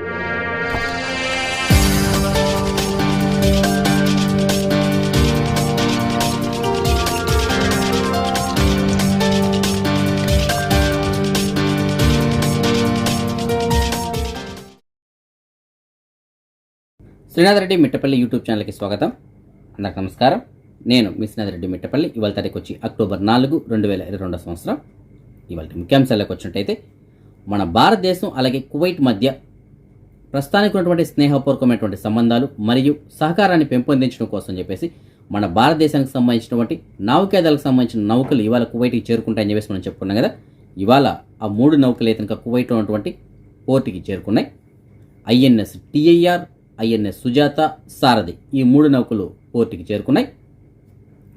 Srinath Reddy Mittapalli YouTube ఛానల్కి స్వాగతం. అందరికి నమస్కారం. నేను మీ శ్రీనాథ్ రెడ్డి మిట్టపల్లి. ఇవాళ తారీఖు వచ్చి అక్టోబర్ 4, 2022 సంవత్సరం. ఇవాళ ముఖ్యాంశాలకు వచ్చినట్టయితే, మన భారతదేశం అలాగే కువైట్ మధ్య ప్రస్తుతానికి ఉన్నటువంటి స్నేహపూర్వకమైనటువంటి సంబంధాలు మరియు సహకారాన్ని పెంపొందించడం కోసం చెప్పేసి మన భారతదేశానికి సంబంధించినటువంటి నౌకాదళకు సంబంధించిన నౌకలు ఇవాళ కువైట్కి చేరుకుంటాయని చెప్పేసి మనం చెప్పుకున్నాం కదా. ఇవాళ ఆ 3 నౌకలు అయితే కనుక కువైట్లో ఉన్నటువంటి పోర్టుకి చేరుకున్నాయి. ఐఎన్ఎస్ టిఐఆర్, ఐఎన్ఎస్ సుజాత, సారథి, ఈ 3 నౌకలు పోర్టుకి చేరుకున్నాయి.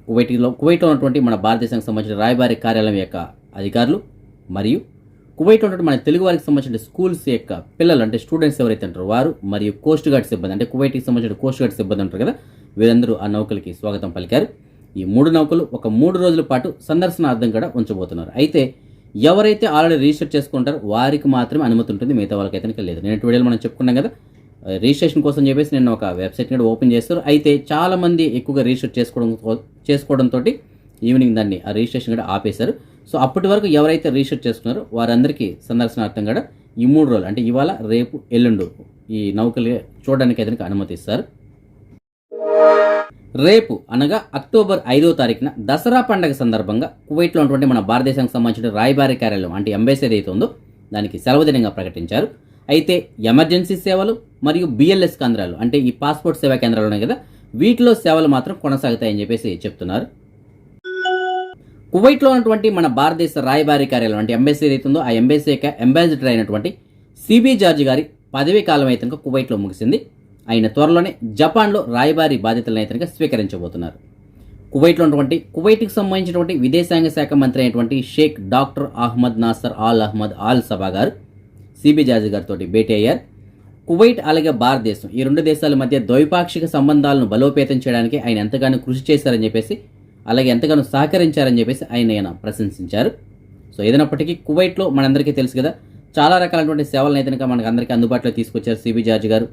కువైట్లో ఉన్నటువంటి మన భారతదేశానికి సంబంధించిన రాయబారి కార్యాలయం యొక్క అధికారులు మరియు కువైట్లో ఉన్నటువంటి మన తెలుగు వారికి సంబంధించిన స్కూల్స్ యొక్క పిల్లలు అంటే స్టూడెంట్స్ ఎవరైతే ఉంటారో వారు మరియు కోస్ట్ గార్డ్ సిబ్బంది అంటే కువైట్కి సంబంధించిన కోస్ట్ గార్డ్ సిబ్బంది ఉంటారు కదా, వీరందరూ ఆ నౌకలకి స్వాగతం పలికారు. ఈ 3 నౌకలు ఒక 3 రోజుల పాటు సందర్శనార్థం కూడా ఉంచబోతున్నారు. అయితే ఎవరైతే ఆల్రెడీ రిజిస్టర్ చేసుకుంటారో వారికి మాత్రమే అనుమతి ఉంటుంది, మిగతా వాళ్ళకైతే లేదు. నేను వీడియోలో మనం చెప్పుకున్నాం కదా, రిజిస్ట్రేషన్ కోసం చెప్పేసి నేను ఒక వెబ్సైట్ కూడా ఓపెన్ చేస్తారు. అయితే చాలామంది ఎక్కువగా రిజిస్టర్ చేసుకోవడంతో ఈవినింగ్ దాన్ని ఆ రిజిస్ట్రేషన్ కూడా ఆపేశారు. సో అప్పటి వరకు ఎవరైతే రిజిస్టర్ చేసుకున్నారో వారందరికీ సందర్శనార్థం కూడా ఈ 3 రోజులు అంటే ఇవాళ, రేపు, ఎల్లుండు ఈ నౌకలు చూడడానికి అయితే అనుమతిస్తారు. రేపు అనగా అక్టోబర్ 5వ తారీఖున దసరా పండుగ సందర్భంగా కువైట్లో ఉన్నటువంటి మన భారతదేశానికి సంబంధించిన రాయబారి కార్యాలయం అంటే ఎంబసీ ఏదైతే ఉందో దానికి సెలవు దినంగా ప్రకటించారు. అయితే ఎమర్జెన్సీ సేవలు మరియు బిఎల్ఎస్ కేంద్రాలు అంటే ఈ పాస్పోర్ట్ సేవా కేంద్రాలు ఉన్నాయి కదా, వీటిలో సేవలు మాత్రం కొనసాగుతాయని చెప్పేసి చెప్తున్నారు. కువైట్లో ఉన్నటువంటి మన భారతదేశ రాయబారి కార్యాలయం అంటే ఎంబసీ ఏదైతుందో ఆ ఎంబసీ యొక్క అంబాసిడర్ అయినటువంటి సిబి జార్జ్ గారి పదవీ కాలం అయితే కువైట్లో ముగిసింది. ఆయన త్వరలోనే జపాన్లో రాయబారి బాధ్యతలను అయితే స్వీకరించబోతున్నారు. కువైట్లో ఉన్నటువంటి కువైట్కి సంబంధించినటువంటి విదేశాంగ శాఖ మంత్రి అయినటువంటి Sheikh doctor Ahmad Nasser Al Ahmad Al Sabah గారు సిబి జార్జ్ గారితో భేటీ అయ్యారు. కువైట్ అలాగే భారతదేశం ఈ 2 దేశాల మధ్య ద్వైపాక్షిక సంబంధాలను బలోపేతం చేయడానికి ఆయన ఎంతగానో కృషి చేశారని చెప్పేసి అలాగే ఎంతగానో సహకరించారని చెప్పేసి ఆయన ప్రశంసించారు. సో ఏదైనప్పటికీ కువైట్లో మనందరికీ తెలుసు కదా, చాలా రకాలైనటువంటి సేవలను అయితే మనకు అందరికీ అందుబాటులో తీసుకొచ్చారు సిబి జార్జ్ గారు.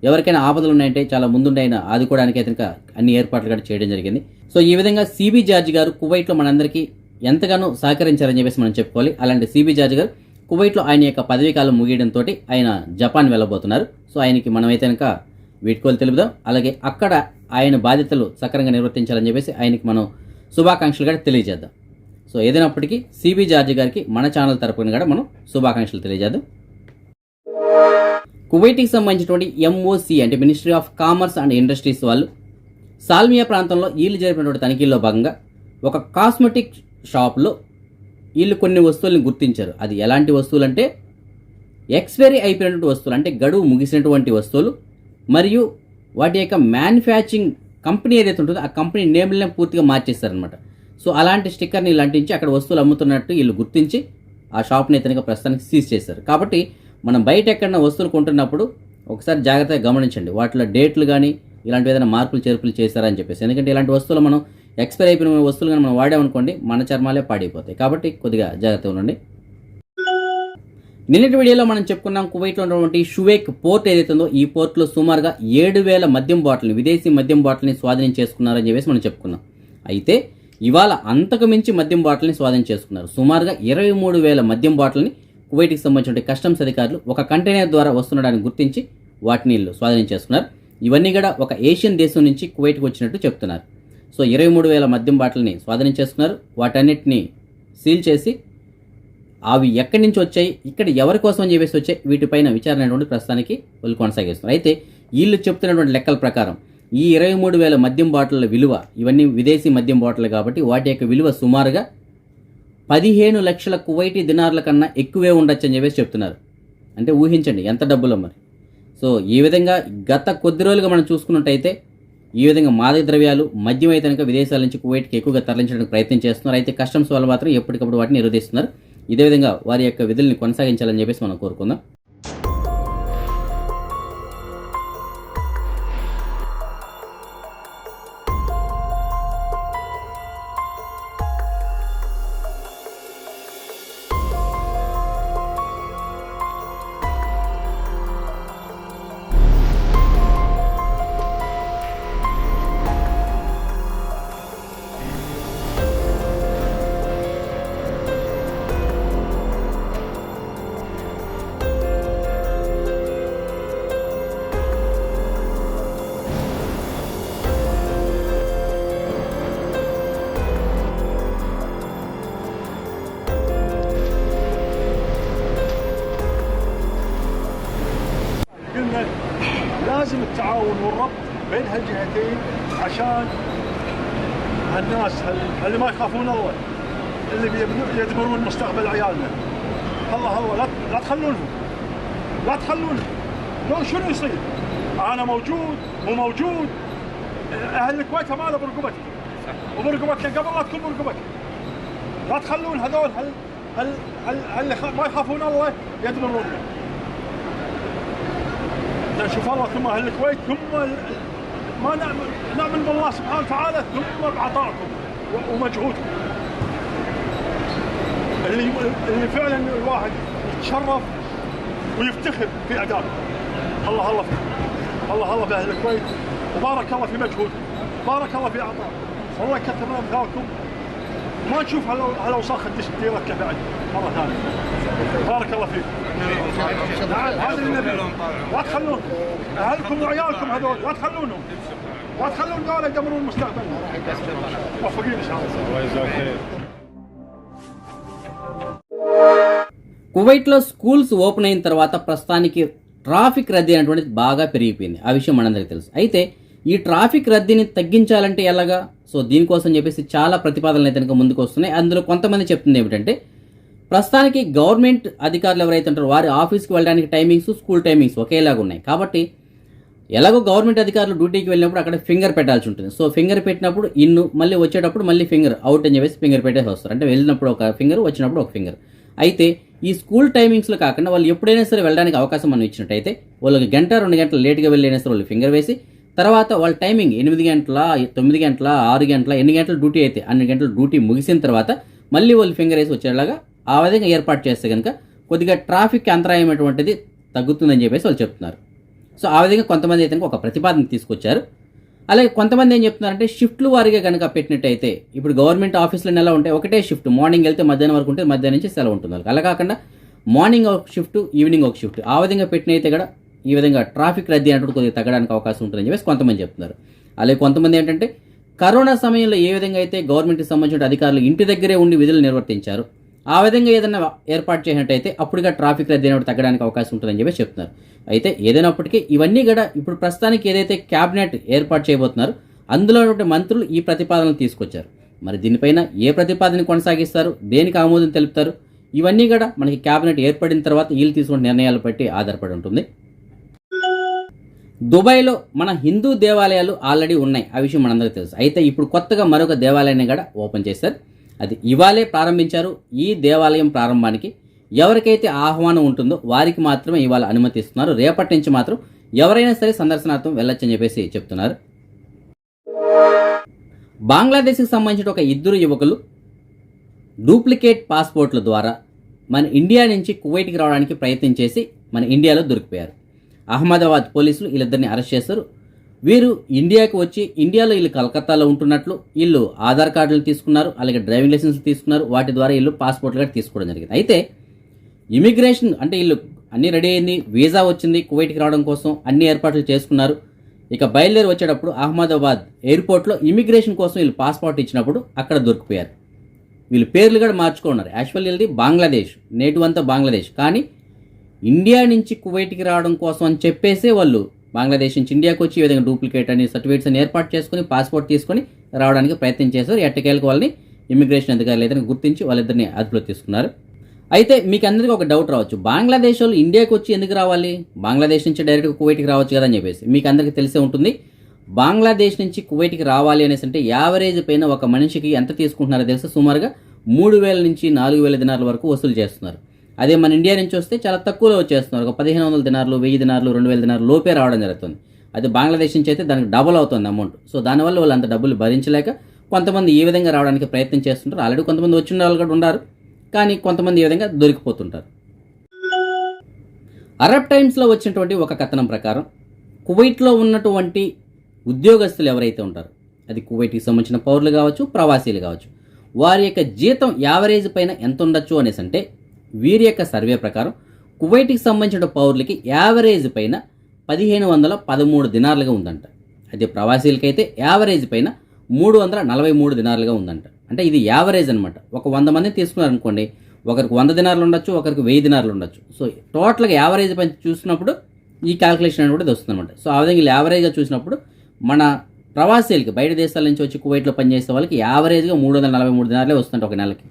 ఎవరికైనా ఆపదలు ఉన్నాయంటే చాలా ముందుండి ఆయన ఆదుకోవడానికి అయితే అన్ని ఏర్పాట్లు కూడా చేయడం జరిగింది. సో ఈ విధంగా సిబి జార్జ్ గారు కువైట్లో మనందరికీ ఎంతగానో సహకరించారని చెప్పేసి మనం చెప్పుకోవాలి. అలాంటి సిబి జార్జ్ గారు కువైట్లో ఆయన యొక్క పదవీ కాలం ముగియడంతో ఆయన జపాన్ వెళ్ళబోతున్నారు. సో ఆయనకి మనమైతే కనుక వీడ్కోలు తెలుపుదాం. అలాగే అక్కడ ఆయన బాధ్యతలు సక్రమంగా నిర్వర్తించాలని చెప్పేసి ఆయనకి మనం శుభాకాంక్షలు కూడా తెలియజేద్దాం. సో ఏదైనప్పటికీ సిబి జార్జ్ గారికి మన ఛానల్ తరపున కూడా మనం శుభాకాంక్షలు తెలియజేద్దాం. కువైట్కి సంబంధించినటువంటి ఎంఓసి అంటే ministry of commerce and industries వాళ్ళు సాల్మియా ప్రాంతంలో వీళ్ళు జరిపినటువంటి తనిఖీల్లో భాగంగా ఒక కాస్మెటిక్ షాప్లో వీళ్ళు కొన్ని వస్తువులను గుర్తించారు. అది ఎలాంటి వస్తువులు అంటే ఎక్స్పైరీ అయిపోయినటువంటి వస్తువులు అంటే గడువు ముగిసినటువంటి వస్తువులు మరియు వాటి యొక్క మ్యానుఫ్యాక్చరింగ్ కంపెనీ ఏదైతే ఉంటుందో ఆ కంపెనీ నేమ్లనే పూర్తిగా మార్చేస్తారనమాట. సో అలాంటి స్టిక్కర్ని ఇలా అంటించి అక్కడ వస్తువులు అమ్ముతున్నట్టు వీళ్ళు గుర్తించి ఆ షాప్ని అయితే ప్రస్తుతానికి సీజ్ చేశారు. కాబట్టి మనం బయట ఎక్కడైనా వస్తువులు కొంటున్నప్పుడు ఒకసారి జాగ్రత్తగా గమనించండి, వాటిలో డేట్లు కానీ ఇలాంటివి ఏదైనా మార్పులు చేర్పులు చేశారని చెప్పేసి. ఎందుకంటే ఇలాంటి వస్తువులు మనం ఎక్స్పైర్ అయిపోయిన వస్తువులు కానీ మనం వాడామనుకోండి మన చర్మాలే పాడైపోతాయి. కాబట్టి కొద్దిగా జాగ్రత్తగా ఉండండి. నిన్నటి వీడియోలో మనం చెప్పుకున్నాం కువైట్లో ఉన్నటువంటి షువేక్ పోర్ట్ ఏదైతుందో ఈ పోర్ట్లో సుమారుగా 7,000 మద్యం బాటిల్ని విదేశీ మద్యం బాటిల్ని స్వాధీనం చేసుకున్నారని చెప్పేసి మనం చెప్పుకున్నాం. అయితే ఇవాళ అంతకు మించి మద్యం బాటిల్ని స్వాధీనం చేసుకున్నారు. సుమారుగా 23,000 మద్యం బాటిల్ని కువైట్కి సంబంధించిన కస్టమ్స్ అధికారులు ఒక కంటైనర్ ద్వారా వస్తుండడానికి గుర్తించి వాటిని స్వాధీనం చేసుకున్నారు. ఇవన్నీ కూడా ఒక ఏషియన్ దేశం నుంచి కువైట్కి వచ్చినట్టు చెప్తున్నారు. సో 23,000 మద్యం బాటిల్ని స్వాధీనం చేసుకున్నారు. వాటన్నిటిని సీల్ చేసి అవి ఎక్కడి నుంచి వచ్చాయి, ఇక్కడ ఎవరి కోసం అని చెప్పేసి వచ్చాయి, వీటిపైన విచారణ అనేటువంటి ప్రస్తుతానికి వాళ్ళు కొనసాగిస్తున్నారు. అయితే వీళ్ళు చెప్తున్నటువంటి లెక్కల ప్రకారం ఈ 23,000 మద్యం బాటిళ్ల విలువ, ఇవన్నీ విదేశీ మద్యం బాటిల్ కాబట్టి వాటి యొక్క విలువ సుమారుగా 15 లక్షల కువైటీ దినార్ల కన్నా ఎక్కువే ఉండొచ్చు అని చెప్పేసి చెప్తున్నారు. అంటే ఊహించండి ఎంత డబ్బులో మరి. సో ఈ విధంగా గత కొద్ది రోజులుగా మనం చూసుకున్నట్టయితే ఈ విధంగా మాదక ద్రవ్యాలు మద్యం అయితే కనుక విదేశాల నుంచి కువైట్కి ఎక్కువగా తరలించడానికి ప్రయత్నం చేస్తున్నారు. అయితే కస్టమ్స్ వాళ్ళు మాత్రం ఎప్పటికప్పుడు వాటిని నిరోధిస్తున్నారు. ఇదే విధంగా వారి యొక్క విధుల్ని కొనసాగించాలని చెప్పేసి మనం కోరుకుందాం. قلنا لازم التعاون والربط بين هالجهتين عشان هالناس اللي ما يخافون الله، اللي يدبرون مستقبل عيالنا. الله لا تخلونهم، لا تخلونهم. لو شنو يصير؟ انا موجود مو موجود، اهل الكويت امانه برقبتك وبرقبتك قبل لا تكون برقبتك. لا تخلون هذول اللي ما يخافون الله يدمروننا. نشوف الله ثم اهل الكويت ثم ما نعمل بالله سبحانه وتعالى ثم بعطائكم ومجهودكم اللي فعلا الواحد يتشرف ويفتخر في ادائكم. الله فيكم، الله في اهل الكويت، وبارك الله في مجهودكم، بارك الله في عطائكم، الله يكثر من امثالكم. ما نشوف هالأوساخ الديرة كبعد مرة ثانية. بارك الله فيكم. هذا النبي. لا تخلون أهلكم وعيالكم هذول، لا تخلونهم. لا تخلون دول يدمرون المستقبل. موفقين إن شاء الله. కువైట్లో స్కూల్స్ ఓపెన్ అయిన తర్వాత ప్రస్తుతానికి ట్రాఫిక్ రద్దీ అనేటువంటిది బాగా పెరిగిపోయింది. ఆ విషయం మనందరికీ తెలుసు. అయితే ఈ ట్రాఫిక్ రద్దీని తగ్గించాలంటే ఎలాగా? సో దీనికోసం చెప్పేసి చాలా ప్రతిపాదనలు అయితే కనుక ముందుకు వస్తున్నాయి. అందులో కొంతమంది చెప్తుంది ఏమిటంటే, ప్రస్తుతానికి గవర్నమెంట్ అధికారులు ఎవరైతే ఉంటారో వారి ఆఫీస్కి వెళ్ళడానికి టైమింగ్స్, స్కూల్ టైమింగ్స్ ఒకేలాగా ఉన్నాయి. కాబట్టి ఎలాగో గవర్నమెంట్ అధికారులు డ్యూటీకి వెళ్ళినప్పుడు అక్కడ ఫింగర్ పెట్టాల్సి ఉంటుంది. సో ఫింగర్ పెట్టినప్పుడు మళ్ళీ వచ్చేటప్పుడు మళ్ళీ ఫింగర్ అవుట్ అని చెప్పేసి ఫింగర్ పెట్టేసి వస్తారు. అంటే వెళ్ళినప్పుడు ఒక ఫింగర్, వచ్చినప్పుడు ఒక ఫింగర్. అయితే ఈ స్కూల్ టైమింగ్స్లో కాకుండా వాళ్ళు ఎప్పుడైనా సరే వెళ్ళడానికి అవకాశం మనం ఇచ్చినట్టయితే వాళ్ళకి 1-2 గంటలు లేట్గా వెళ్ళైనా సరే వాళ్ళు ఫింగర్ వేసి, తర్వాత వాళ్ళ టైమింగ్ 8 గంటల, 9 గంటల, 6 గంటల, ఎన్ని గంటలు డ్యూటీ అయితే అన్ని గంటలు డ్యూటీ ముగిసిన తర్వాత మళ్ళీ వాళ్ళు ఫింగర్ వేసి వచ్చేలాగా ఆ విధంగా ఏర్పాటు చేస్తే కనుక కొద్దిగా ట్రాఫిక్ అంతరాయం అటువంటిది తగ్గుతుందని చెప్పేసి వాళ్ళు చెప్తున్నారు. సో ఆ విధంగా కొంతమంది అయితే ఒక ప్రతిపాదన తీసుకొచ్చారు. అలాగే కొంతమంది ఏం చెప్తున్నారంటే, షిఫ్ట్లు వారీగా కనుక పెట్టినట్టయితే, ఇప్పుడు గవర్నమెంట్ ఆఫీసులో ఎలా ఉంటాయి, ఒకటే షిఫ్ట్, మార్నింగ్ వెళ్తే మధ్యాహ్నం వరకు ఉంటే మధ్యాహ్నం నుంచి సెలవు ఉంటుంది. అలా కాకుండా మార్నింగ్ ఒక షిఫ్ట్, ఈవినింగ్ ఒక షిఫ్ట్, ఆ విధంగా పెట్టినైతే కూడా ఈ విధంగా ట్రాఫిక్ రద్దీ అంటే కొద్దిగా తగ్గడానికి అవకాశం ఉంటుందని చెప్పేసి కొంతమంది చెప్తున్నారు. అలాగే కొంతమంది ఏంటంటే, కరోనా సమయంలో ఏ విధంగా అయితే గవర్నమెంట్కి సంబంధించిన అధికారులు ఇంటి దగ్గరే ఉండి విధులు నిర్వర్తించారు, ఆ విధంగా ఏదైనా ఏర్పాటు చేసినట్టయితే అప్పుడుగా ట్రాఫిక్ రద్దీ అనేది తగ్గడానికి అవకాశం ఉంటుందని చెప్పి చెప్తున్నారు. అయితే ఏదైనప్పటికీ ఇవన్నీ కూడా ఇప్పుడు ప్రస్తుతానికి ఏదైతే క్యాబినెట్ ఏర్పాటు చేయబోతున్నారో అందులో మంత్రులు ఈ ప్రతిపాదనలు తీసుకొచ్చారు. మరి దీనిపైన ఏ ప్రతిపాదన కొనసాగిస్తారు, దేనికి ఆమోదం తెలుపుతారు, ఇవన్నీ కూడా మనకి క్యాబినెట్ ఏర్పడిన తర్వాత వీళ్ళు తీసుకున్న నిర్ణయాలు బట్టి ఆధారపడి ఉంటుంది. దుబాయ్లో మన హిందూ దేవాలయాలు ఆల్రెడీ ఉన్నాయి, ఆ విషయం మనందరికీ తెలుసు. అయితే ఇప్పుడు కొత్తగా మరొక దేవాలయాన్ని కూడా ఓపెన్ చేశారు. అది ఇవాళే ప్రారంభించారు. ఈ దేవాలయం ప్రారంభానికి ఎవరికైతే ఆహ్వానం ఉంటుందో వారికి మాత్రమే ఇవాళ అనుమతిస్తున్నారు. రేపటి నుంచి మాత్రం ఎవరైనా సరే సందర్శనార్థం వెళ్ళొచ్చని చెప్పేసి చెప్తున్నారు. బంగ్లాదేశ్కి సంబంధించిన ఒక 2 యువకులు డూప్లికేట్ పాస్పోర్ట్ల ద్వారా మన ఇండియా నుంచి కువైట్కి రావడానికి ప్రయత్నం చేసి మన ఇండియాలో దొరికిపోయారు. అహ్మదాబాద్ పోలీసులు వీళ్ళిద్దరిని అరెస్ట్ చేశారు. వీరు ఇండియాకి వచ్చి ఇండియాలో వీళ్ళు కలకత్తాలో ఉంటున్నట్లు వీళ్ళు ఆధార్ కార్డులు తీసుకున్నారు, అలాగే డ్రైవింగ్ లైసెన్స్ తీసుకున్నారు. వాటి ద్వారా వీళ్ళు పాస్పోర్ట్లు కూడా తీసుకోవడం జరిగింది. అయితే ఇమిగ్రేషన్ అంటే వీళ్ళు అన్నీ రెడీ అయింది, వీసా వచ్చింది, కువైట్కి రావడం కోసం అన్ని ఏర్పాట్లు చేసుకున్నారు. ఇక బయలుదేరి వచ్చేటప్పుడు అహ్మదాబాద్ ఎయిర్పోర్ట్లో ఇమిగ్రేషన్ కోసం వీళ్ళు పాస్పోర్ట్ ఇచ్చినప్పుడు అక్కడ దొరికిపోయారు. వీళ్ళు పేర్లు కూడా మార్చుకున్నారు. యాక్చువల్ వీళ్ళది బంగ్లాదేశ్, నేటివ్ అంతా బంగ్లాదేశ్, కానీ ఇండియా నుంచి కువైట్కి రావడం కోసం అని చెప్పేసి వాళ్ళు బంగ్లాదేశ్ నుంచి ఇండియాకి వచ్చి ఈ విధంగా డూప్లికేట్ అని సర్టిఫికేట్స్ అని ఏర్పాటు చేసుకుని పాస్పోర్ట్ తీసుకొని రావడానికి ప్రయత్నం చేశారు. ఎట్టకేలకు వాళ్ళని ఇమిగ్రేషన్ అధికారులు ఏదైనా గుర్తించి వాళ్ళిద్దరిని అదుపులో తీసుకున్నారు. అయితే మీకు అందరికీ ఒక డౌట్ రావచ్చు, బంగ్లాదేశ్ వాళ్ళు ఇండియాకి వచ్చి ఎందుకు రావాలి, బంగ్లాదేశ్ నుంచి డైరెక్ట్గా కువైట్కి రావచ్చు కదా అని చెప్పేసి. మీకు అందరికీ తెలిసే ఉంటుంది, బంగ్లాదేశ్ నుంచి కువైట్కి రావాలి అనేసి అంటే యావరేజ్ పైన ఒక మనిషికి ఎంత తీసుకుంటున్నారో తెలుసా, సుమారుగా 3,000 నుంచి 4,000 దినార్ల వరకు వసూలు చేస్తున్నారు. అదే మన ఇండియా నుంచి వస్తే చాలా తక్కువలో వచ్చేస్తున్నారు. ఒక 1,500 దినార్లు, 1,000 దినార్లు, 2,000 దినార్లు లోపే రావడం జరుగుతుంది. అదే బంగ్లాదేశ్ నుంచి అయితే దానికి డబుల్ అవుతుంది అమౌంట్. సో దానివల్ల వాళ్ళు అంత డబ్బులు భరించలేక కొంతమంది ఈ విధంగా రావడానికి ప్రయత్నం చేస్తుంటారు. ఆల్రెడీ కొంతమంది వచ్చిన వాళ్ళు కూడా ఉన్నారు, కానీ కొంతమంది ఈ విధంగా దొరికిపోతుంటారు. అరబ్ టైమ్స్లో వచ్చినటువంటి ఒక కథనం ప్రకారం కువైట్లో ఉన్నటువంటి ఉద్యోగస్తులు ఎవరైతే ఉంటారో, అది కువైట్కి సంబంధించిన పౌరులు కావచ్చు, ప్రవాసీలు కావచ్చు, వారి యొక్క జీతం యావరేజ్ పైన ఎంత ఉండొచ్చు అనేసి అంటే వీరి యొక్క సర్వే ప్రకారం కువైట్కి సంబంధించిన పౌరులకి యావరేజ్ పైన 1,513 దినార్లుగా ఉందంట. అదే ప్రవాసీలకైతే యావరేజ్ పైన 343 దినార్లుగా ఉందంట. అంటే ఇది యావరేజ్ అనమాట. ఒక 100 మందిని తీసుకున్నారనుకోండి, ఒకరికి 100 దినార్లు ఉండొచ్చు, ఒకరికి 1000 దినార్లు ఉండొచ్చు. సో టోటల్గా యావరేజ్ పైన చూసినప్పుడు ఈ క్యాలిక్యులేషన్ అనేది కూడా వస్తుంది అనమాట. సో ఆ విధంగా యావరేజ్గా చూసినప్పుడు మన ప్రవాసీలకి బయట దేశాల నుంచి వచ్చి కువైట్లో పనిచేసే వాళ్ళకి యావరేజ్గా 343 దినార్లే వస్తుందంట ఒక నెలకి.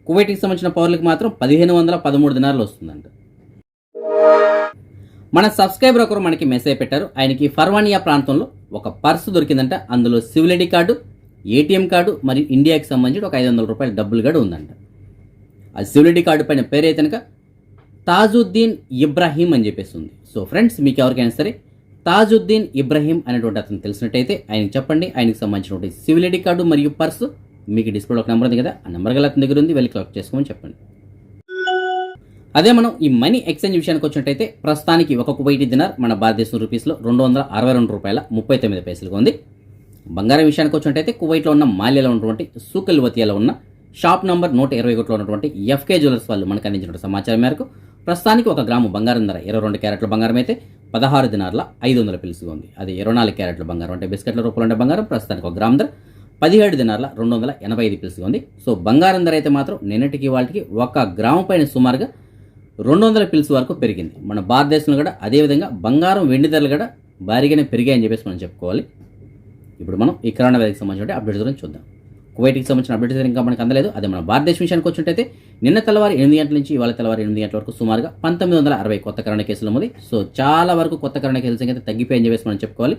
కువైట్కి సంబంధించిన పౌరులకు మాత్రం 1513 దినార్లు వస్తుందంట. మన సబ్స్క్రైబర్ ఒకరు మనకి మెసేజ్ పెట్టారు. ఆయనకి ఫర్వానియా ప్రాంతంలో ఒక పర్సు దొరికిందంట. అందులో civil ID card, ATM card మరియు ఇండియాకి సంబంధించి ఒక 500 రూపాయల డబ్బులు కూడా ఉందంట. ఆ సివిల్ ఐడి కార్డు పైన పేరు అయితే కనుక తాజుద్దీన్ ఇబ్రాహీం అని చెప్పేసి ఉంది. సో ఫ్రెండ్స్, మీకు ఎవరికైనా సరే తాజుద్దీన్ ఇబ్రాహీం అనేటువంటి అతను తెలిసినట్టయితే ఆయనకి చెప్పండి. ఆయనకి సంబంధించినటువంటి సివిల్ ఐడి కార్డు మరియు పర్సు మీకు డిస్ప్లేలో ఒక నెంబర్ ఉంది కదా, ఆ నెంబర్ గల అతని దగ్గర ఉంది, వెళ్ళి కలెక్ట్ చేసుకోమని చెప్పండి. అదే మనం ఈ మనీ ఎక్స్చేంజ్ విషయానికి వచ్చినట్టయితే ప్రస్తుతానికి ఒక కువైటీ దినార్ మన భారతదేశం రూపీస్లో 262 రూపాయల 39 పైసలుగా ఉంది. బంగారం విషయానికి వచ్చినట్టయితే కువైట్లో ఉన్న మాల్యాలో ఉన్నటువంటి సూకల్ వతియాలో ఉన్న షాప్ నంబర్ 121లో ఉన్నటువంటి ఎఫ్కే జ్యువెలర్స్ వాళ్ళు మనకు అందించిన సమాచారం మేరకు ప్రస్తుతానికి ఒక గ్రాము బంగారం ధర 22 క్యారెట్ల బంగారం అయితే 16 దినార్ల 500 పిలుసుగా ఉంది. అది 24 క్యారెట్ల బంగారం అంటే బిస్కెట్ల రూపంలో ఉండే బంగారం ప్రస్తుతానికి ఒక గ్రామ్ ధర 17 దినార్ల 285 పిలుసుగా ఉంది. సో బంగారం ధర అయితే మాత్రం నిన్నటికి వాళ్ళకి ఒక గ్రాము పైన సుమారుగా 200 పిల్స్ వరకు పెరిగింది. మన భారతదేశంలో కూడా అదేవిధంగా బంగారం వెండి ధరలు కూడా భారీగానే పెరిగాయని చెప్పేసి మనం చెప్పుకోవాలి. ఇప్పుడు మనం ఈ కరోనా వ్యాధికి సంబంధించిన అప్డేట్స్ గురించి చూద్దాం. కువైట్కి సంబంధించిన అప్డేట్స్ ఇంకా మనకు అందలేదు. అదే మన భారతదేశం విషయానికి వచ్చినట్టయితే నిన్న తెల్లవారు 8 గంటల నుంచి ఇవాళ తెల్లవారు 8 గంటల వరకు సుమారుగా 1960 కొత్త కరోనా కేసులు ఉంది. సో చాలా వరకు కొత్త కరోనా కేసుల సంఖ్య తగ్గిపోయని చెప్పేసి మనం చెప్పుకోవాలి.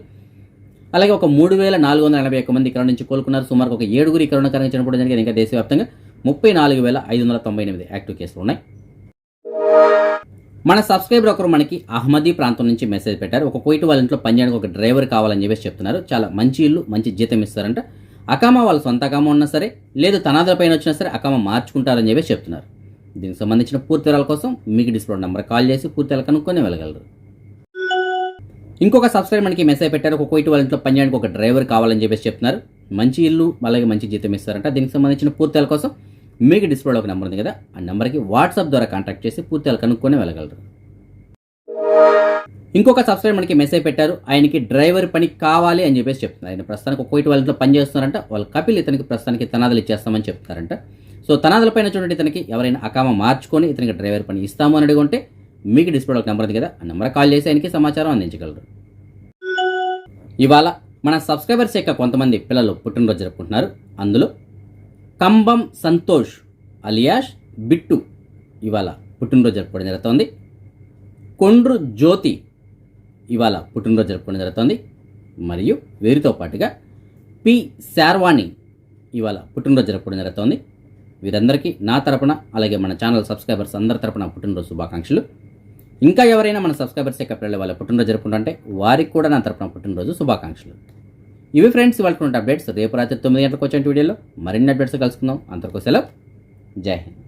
అలాగే ఒక 3481 మంది కరోనా నుంచి కోలుకున్నారు. సుమారుగా ఒక 7 కరోనా కారణంగా చనిపోవడం జరిగింది. ఇంకా దేశవ్యాప్తంగా 34,598 యాక్టివ్ కేసులు ఉన్నాయి. మన సబ్స్క్రైబర్ ఒకరు మనకి అహ్మదీ ప్రాంతం నుంచి మెసేజ్ పెట్టారు. ఒక కువైట్ వాళ్ళ ఇంట్లో పనిచేయడానికి ఒక డ్రైవర్ కావాలని చెప్పేసి చెప్తున్నారు. చాలా మంచి ఇల్లు, మంచి జీతం ఇస్తారంట. అకామా వాళ్ళ సొంత అకామా ఉన్నా సరే, లేదు తనాదుల పైన వచ్చినా సరే అకామా మార్చుకుంటారని చెప్పేసి చెప్తున్నారు. దీనికి సంబంధించిన పూర్తి వివరాల కోసం మీకు డిస్ప్లే నెంబర్ కాల్ చేసి పూర్తి వివరాలు కనుక్కొని వెళ్ళగలరు. ఇంకొక సబ్స్క్రైబర్ మనకి మెసేజ్ పెట్టారు. ఒక కువైట్ వాళ్ళ ఇంట్లో పనిచేయడానికి ఒక డ్రైవర్ కావాలని చెప్పేసి చెప్తున్నారు. మంచి ఇల్లు, అలాగే మంచి జీతం ఇస్తారంట. దీనికి సంబంధించిన పూర్తి వివరాల కోసం మీకు డిస్ప్లేలో ఒక నెంబర్ ఉంది కదా, ఆ నెంబర్కి వాట్సాప్ ద్వారా కాంటాక్ట్ చేసి పూర్తిగా కనుక్కొని వెళ్ళగలరు. ఇంకొక సబ్స్క్రైబర్ మనకి మెసేజ్ పెట్టారు. ఆయనకి డ్రైవర్ పని కావాలి అని చెప్పేసి చెప్తున్నారు. ఆయన ప్రస్తుతానికి ఒక కువైట్ వాళ్ళ ఇంట్లో పని చేస్తున్నారంట. వాళ్ళ కపిల్ ఇతనికి ప్రస్తుతానికి తనాదులు ఇచ్చేస్తామని చెప్తారంట. సో తనాదుల పైన చూడండి, ఇతనికి ఎవరైనా అకామా మార్చుకొని ఇతనికి డ్రైవర్ పని ఇస్తాము అని అడుగుంటే మీకు డిస్ప్లేలో ఒక నెంబర్ ఉంది కదా, ఆ నెంబర్ కాల్ చేసి ఆయనకి సమాచారం అందించగలరు. ఇవాళ మన సబ్స్క్రైబర్స్ యొక్క కొంతమంది పిల్లలు పుట్టినరోజు జరుపుకుంటున్నారు. అందులో కంబం సంతోష్ అలియాష్ బిట్టు ఇవాళ పుట్టినరోజు జరుపుకోవడం జరుగుతోంది. కొండ్రు జ్యోతి ఇవాళ పుట్టినరోజు జరుపుకోవడం జరుగుతోంది. మరియు వీరితో పాటుగా పి శార్వాణి ఇవాళ పుట్టినరోజు జరుపుకోవడం జరుగుతోంది. వీరందరికీ నా తరపున, అలాగే మన ఛానల్ సబ్స్క్రైబర్స్ అందరి తరపున పుట్టినరోజు శుభాకాంక్షలు. ఇంకా ఎవరైనా మన సబ్స్క్రైబర్స్ యొక్క పిల్లలు వాళ్ళ పుట్టినరోజు జరుపుకుంటుంటే వారికి కూడా నా తరపున పుట్టినరోజు శుభాకాంక్షలు. ఇవి ఫ్రెండ్స్ ఇవాళ అప్డేట్స్. రేపు రాత్రి 9 గంటలకు వచ్చే వీడియోలో మరిన్ని అప్డేట్స్ కలుసుకుందాం. అంతవరకు సెలవు. జై హింద్.